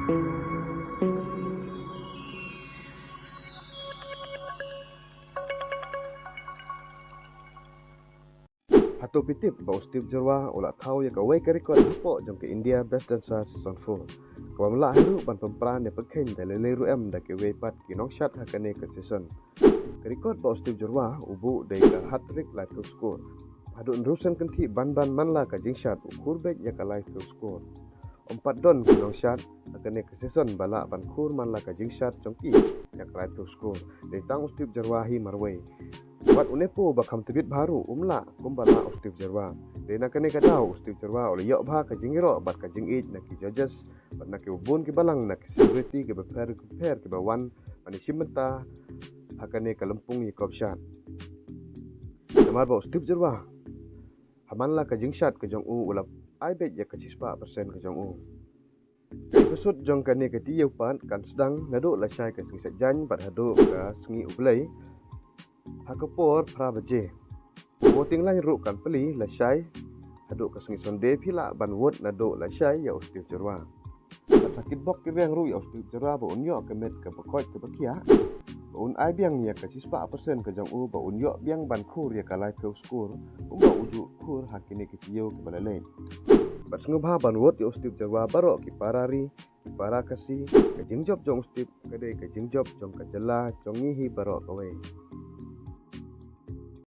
Hatu pitip ba Steve Jarwa ulah tahu ya kawai ke record hapo jong ke India Best Dancer Season 4. Kawam la haru ban pempran ne pekhen dalele ru em da ke wepat ki nong shot hakane ke season. Ke record ba Steve Jarwa ubu dai ka hat-trick live to score. Hadu nrusan kenti ban-ban manla ka jing shot ukur bet ya ka live to score. Empat don ki nong shot hakane ke season bala ban kur manla ka jing shot jongki ya ka live to score. Dai tang Steve Jarwa hi marway. Buat unepo bakam tebit baru umla kumbala Steve Jarwa. Dena kene kadau Steve Jarwa oleh yok bah ka jingiro bat ka jing age na ki judges bat na ki ubun ki balang na ki celebrity ki beper ki bawan pani simenta hakane ka lempung yi kopshat. Namar ba Steve Jarwa hamanla ka jing shat ka jong u ulap ai bet ya ka 6% ka jong u. Episode jong kane ka tiyau pan kan sedang nado la syai ka sing sajjan bat hado ka sengi ublai hakapor prabaje voting lain ru kan peli la syai hadu ka sengi sonde pila ban vote na do la syai ya Steve Jarwa sakit bok ki reng ru ya Steve Jarwa ba unyo ka met ka bakot ka bakia ba un ai biang ya ka 6% ka jong u ba unyo biang ban khur ya ka lai ke score ba uju khur hakine ki tio ki balale bat ngubha ban vote ya Steve Jarwa baro ki parari ki para kasi ka jingjob jong Steve kade ka jingjob jong ka jela jongi hi baro kawe